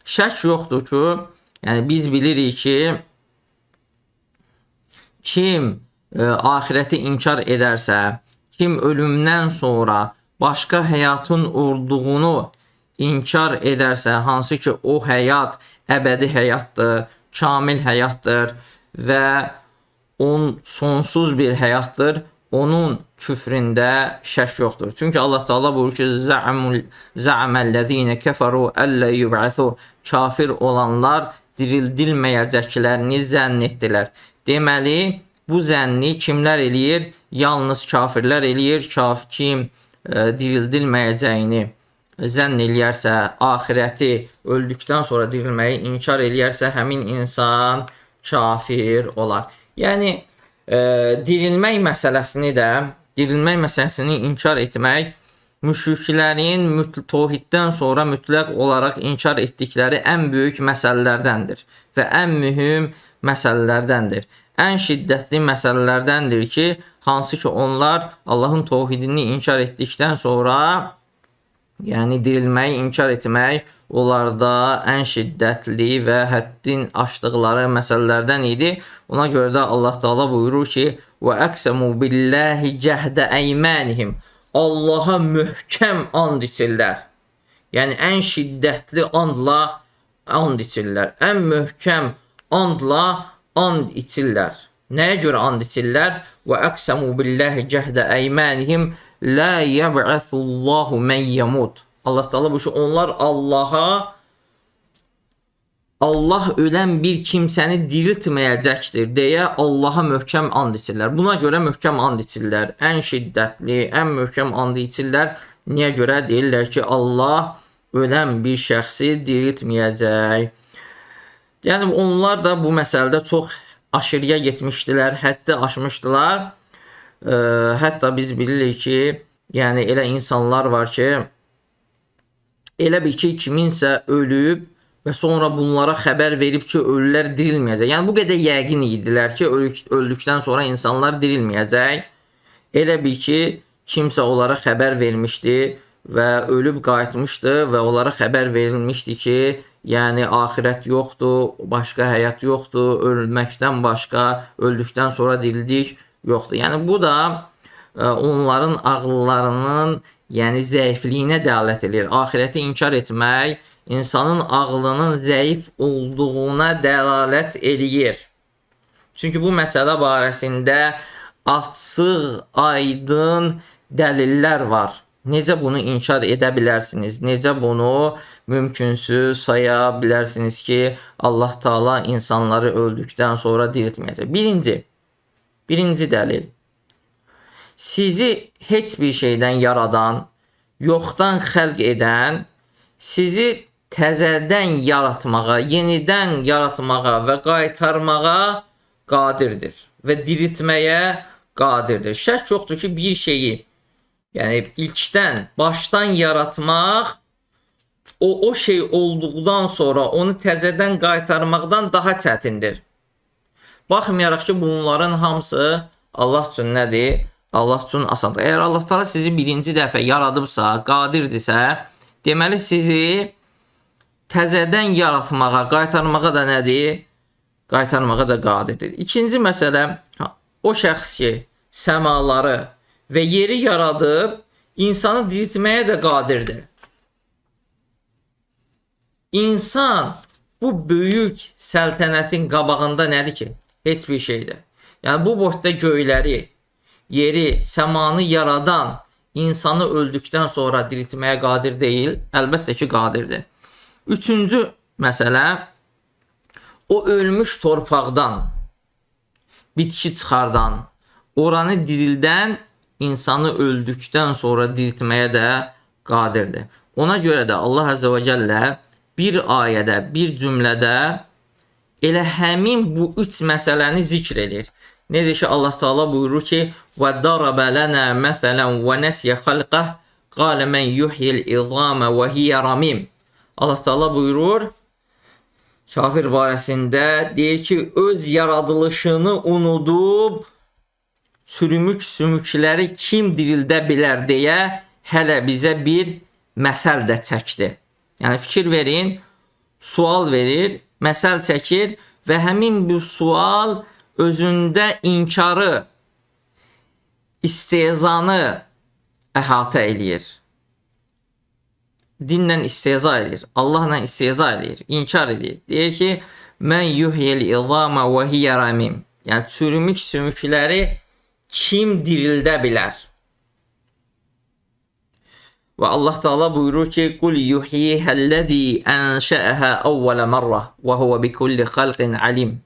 şək yoxdur ki, yəni biz bilirik ki, kim ahirəti inkar edərsə, kim ölümdən sonra başqa həyatın olduğunu inkar edərsə, hansı ki o həyat əbədi həyatdır, kamil həyatdır və sonsuz bir həyatdır, onun küfründə şək yoxdur. Çünki Allah Teala buyurur ki, zə'aməl-ləzīnə kəfəru əllə yub'əsu, kafir olanlar dirildilməyəcəklərini zənn etdilər. Deməli, bu zənni kimlər eləyir? Yalnız kafirlər eləyir. Kim dirildilməyəcəyini zənn eləyərsə, ahirəti öldükdən sonra dirilməyi inkar eləyərsə, həmin insan kafir olar. Yəni, dirilmək məsələsini inkar etmək, müşriklərin təvhiddən sonra mütləq olaraq inkar etdikləri ən böyük məsələlərdəndir və ən mühüm məsələlərdəndir. Ən şiddətli məsələlərdəndir ki, hansı ki onlar Allahın təvhidini inkar etdikdən sonra, yəni dirilməyi inkar etmək onlarda ən şiddətli və həddin aşdıqları məsələlərdən idi. Ona görə də Allah Teala buyurur ki, və əqsəmu billahi cəhdə əymənihim, Allaha möhkəm and içirlər. Yəni ən şiddətli andla and içirlər. Ən möhkəm andla and içirlər. Nəyə görə and içirlər? Və əqsəmu billahi cəhdə əymənihim la yəb'əthullahu mən yəmud. Allah Teala bu ki, onlar Allah ölən bir kimsəni diriltməyəcəkdir deyə Allaha möhkəm and içirlər. Buna görə möhkəm and içirlər. Ən şiddətli, ən möhkəm and içirlər. Niyə görə? Deyirlər ki, Allah ölən bir şəxsi diriltməyəcək. Yəni, onlar da bu məsələdə çox aşırıya getmişdilər, həddi aşmışdılar. Hətta biz bilirik ki, yəni elə insanlar var ki, elə bir ki, kiminsə ölüb və sonra bunlara xəbər verib ki, ölülər dirilməyəcək. Yəni, bu qədər yəqin idilər ki, öldükdən sonra insanlar dirilməyəcək. Elə bir ki, kimsə onlara xəbər vermişdi və ölüb qayıtmışdı və onlara xəbər verilmişdi ki, yəni axirət yoxdur, başqa həyat yoxdur, ölməkdən başqa, öldükdən sonra dirildik yoxdur. Yəni, bu da onların ağıllarının zəifliyinə dəlalət edir. Axirəti inkar etmək insanın ağlının zəif olduğuna dəlalət edir. Çünki bu məsələ barəsində açıq, aydın dəlillər var. Necə bunu inkar edə bilərsiniz? Necə bunu mümkünsüz saya bilərsiniz ki, Allah Teala insanları öldükdən sonra diriltməyəcək? Birinci dəlil. Sizi heç bir şeydən yaradan, yoxdan xəlq edən, sizi təzədən yaratmağa, yenidən yaratmağa və qaytarmağa qadirdir və diriltməyə qadirdir. Şək yoxdur ki, bir şeyi, yəni ilkdən, başdan yaratmaq, o şey olduqdan sonra onu təzədən qaytarmaqdan daha çətindir. Baxmayaraq ki, bunların hamısı Allah üçün nədir? Allah üçün asandır. Əgər Allah Teala sizi birinci dəfə yaradıbsa, qadirdirsə, deməli sizi təzədən yaratmağa, qaytarmağa da nədir? Qaytarmağa da qadirdir. İkinci məsələ, o şəxs ki, səmaları və yeri yaradıb, insanı diriltməyə də qadirdir. İnsan bu böyük səltənətin qabağında nədir ki? Heç bir şeydir. Yəni bu boyda göyləri, yeri, səmanı yaradan insanı öldükdən sonra diriltməyə qadir deyil, əlbəttə ki, qadirdir. Üçüncü məsələ, o ölmüş torpaqdan bitki çıxardan, oranı dirildən insanı öldükdən sonra diriltməyə də qadirdir. Ona görə də Allah Əzzə və Cəllə bir ayədə, bir cümlədə elə həmin bu üç məsələni zikr edir. Necə ki, Allah Teala buyurur ki, وَدَرَبَ لَنَا مَثَلًا وَنَسْيَ خَلْقَهِ قَالَ مَنْ يُحْيِ الْإِظَامَ وَهِيَ رَمِيمٌ. Allah Teala buyurur, kafir barəsində deyir ki, öz yaradılışını unudub, çürümüş sümükləri kim dirildə bilər deyə hələ bizə bir məsəl də çəkdi. Yəni fikir verin, sual verir, məsəl çəkir və həmin bu sual özündə inkarı, istehzanı əhatə eləyir. Dinlə istehza edir, Allahla istehza edir, inkar edir. Deyir ki, mən yuhyil izama və hiyə ramim. Yəni, çürümüş sümükləri kim dirildə bilər? Və Allah Teala buyurur ki, qul yuhyihəl-ləzi ənşəəhə əvvələ mərrə və huvə bikulli xalqin alim.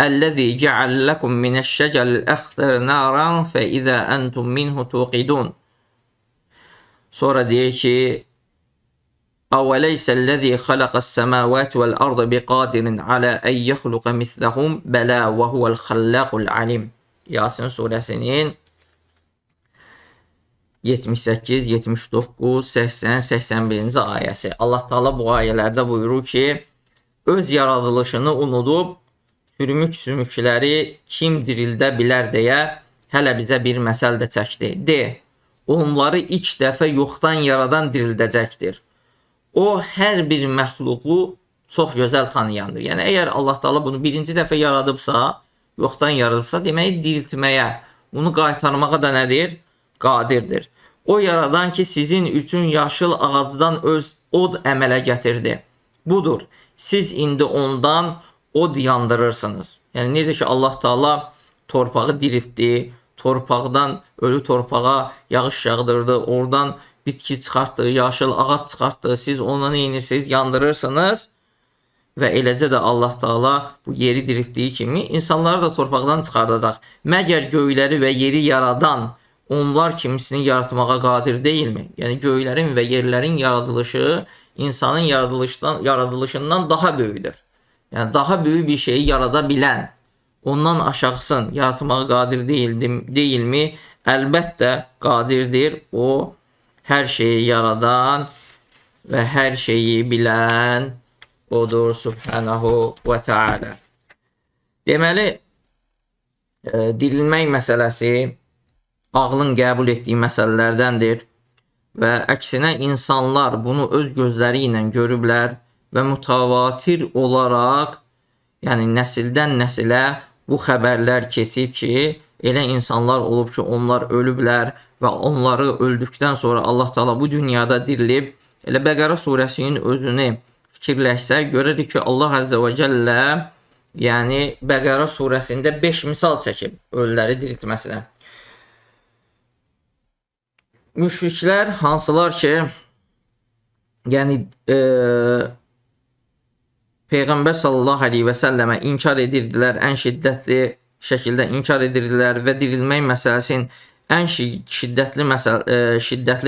Əl-ləzi cəəl ləkum minəş-şəcəl-əxdər naran fə-izə əntum minhu tuqidun. Sonra deyir ki, أوليس الذي خلق السماوات والأرض بقادر على أن يخلق مثلهم بلى وهو الخلاق العليم. Yasin suresinin 78, 79, 80, 81-ci ayəsi. Allah Teala bu ayələrdə buyurur ki, öz yaradılışını unudub çürümük sümükləri kim dirildə bilər deyə hələ bizə bir məsəl də çəkdi. De, onları ilk dəfə yoxdan yaradan dirildəcəkdir. O, hər bir məxluqu çox gözəl tanıyandır. Yəni, əgər Allah Teala bunu birinci dəfə yaradıbsa, yoxdan yaradıbsa, demək diriltməyə, bunu qaytarmağa da nədir? Qadirdir. O yaradan ki, sizin üçün yaşıl ağacdan öz od əmələ gətirdi. Budur, siz indi ondan od yandırırsınız. Yəni, necə ki, Allah Teala torpağı diriltdi, torpaqdan ölü torpağa yağış yağdırdı, oradan bitki çıxartdı, yaşıl ağac çıxartdı, siz onu neyinirsiniz, yandırırsınız və eləcə də Allah Teala bu yeri diriltdiyi kimi insanları da torpaqdan çıxardacaq. Məgər göyləri və yeri yaradan onlar kimisini yaratmağa qadir deyilmi? Yəni göylərin və yerlərin yaradılışı insanın yaradılışından daha böyüdür. Yəni daha böyük bir şeyi yarada bilən, ondan aşağısın yaratmağa qadir deyilmi? Əlbəttə qadirdir. O hər şeyi yaradan və hər şeyi bilən odur Subhanahu və Teala. Deməli, dirilmək məsələsi ağlın qəbul etdiyi məsələlərdəndir və əksinə insanlar bunu öz gözləri ilə görüblər və mütəvatir olaraq, yəni nəsildən nəsilə bu xəbərlər keçib ki, elə insanlar olub ki, onlar ölüblər və onları öldükdən sonra Allah Teala bu dünyada dirilib. Elə Bəqərə surəsinin özünü fikirləşsək, görürük ki, Allah Azze və Cəllə yəni Bəqərə surəsində 5 misal çəkib ölüləri diriltməsinə. Müşriklər hansılar ki, yəni Peyğəmbər sallallahu aleyhi və səlləmə inkar edirdilər, ən şiddətli şəkildə inkar edirdilər və dirilmək məsələsinin ən şiddətli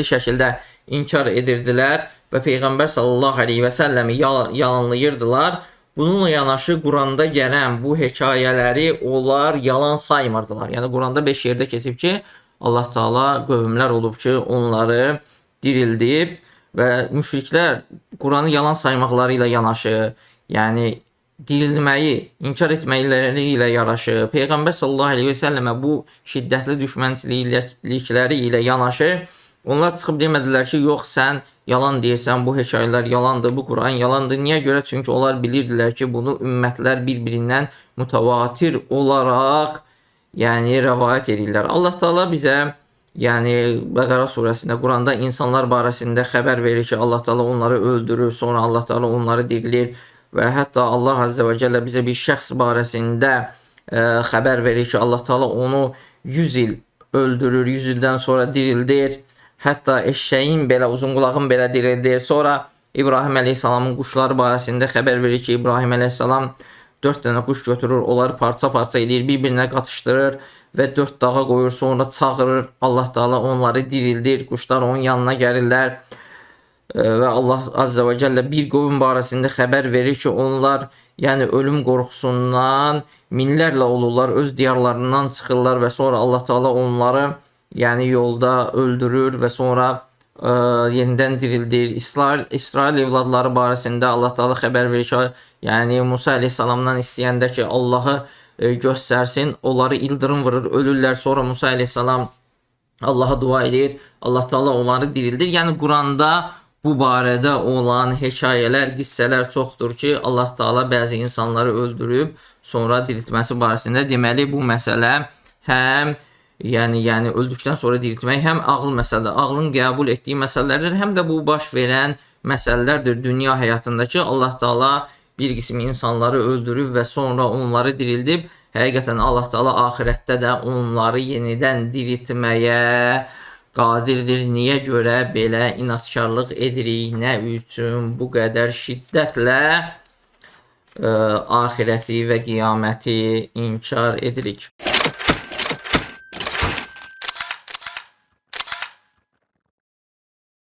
şəkildə inkar edirdilər və Peyğəmbər sallallahu aleyhi və səlləmi yalanlayırdılar. Bununla yanaşı Quranda gələn bu hekayələri onlar yalan saymırdılar. Yəni Quranda 5 yerdə keçib ki, Allah Teala qövmlər olub ki, onları dirildib və müşriklər Quranı yalan saymaqları ilə yanaşı, yəni dirilməyi inkar etməkləri ilə yanaşı, Peyğəmbər sallallahu aleyhi və səlləmə bu şiddətli düşmənçilikləri ilə yanaşı, onlar çıxıb demədilər ki, yox sən yalan deyirsən, bu hekayələr yalandır, bu Quran yalandır. Niyə görə? Çünki onlar bilirdilər ki, bunu ümmətlər bir-birindən mütəvatir olaraq yəni rəvayət edirlər. Allah Teala bizə yəni Bəqərə surəsində Quranda insanlar barəsində xəbər verir ki, Allah Teala onları öldürür, sonra Allah Teala onları dirilir. Və hətta Allah Azze və Cəllə bizə bir şəxs barəsində xəbər verir ki, Allah Teala onu 100 il öldürür, 100 ildən sonra dirildir. Hətta eşşəyin belə, uzunqulağın belə dirildir. Sonra İbrahim əleyhissalamın quşları barəsində xəbər verir ki, İbrahim əleyhissalam 4 dənə quş götürür, onları parça-parça edir, bir-birinə qatışdırır və 4 dağa qoyur, sonra çağırır. Allah Teala onları dirildir, quşlar onun yanına gəlirlər. Və Allah Azze və Cəllə bir qövm barəsində xəbər verir ki, onlar yəni ölüm qorxusundan minlərlə olurlar, öz diyarlarından çıxırlar və sonra Allah Teala onları yəni yolda öldürür və sonra yenidən dirildir. İsrail evladları barəsində Allah Teala xəbər verir ki, yəni Musa əleyhissalamdan istəyəndə ki, Allahı göstərsin, onları ildırım vurur, ölürlər. Sonra Musa əleyhissalam Allaha dua edir, Allah Teala onları dirildir. Yəni Quranda bu barədə olan hekayələr, qissələr çoxdur ki, Allah Taala bəzi insanları öldürüb sonra diriltməsi barəsində. Deməli bu məsələ həm yəni öldükdən sonra diriltmək həm ağıl məsələdir, ağlın qəbul etdiyi məsələlərdir, həm də bu baş verən məsələlərdir dünya həyatındakı. Allah Taala bir qism insanları öldürüb və sonra onları dirildib. Həqiqətən Allah Taala axirətdə də onları yenidən diriltməyə qadirdir. Niyə görə belə inadkarlıq edirik? Nə üçün bu qədər şiddətlə axirəti və qiyaməti inkar edirik?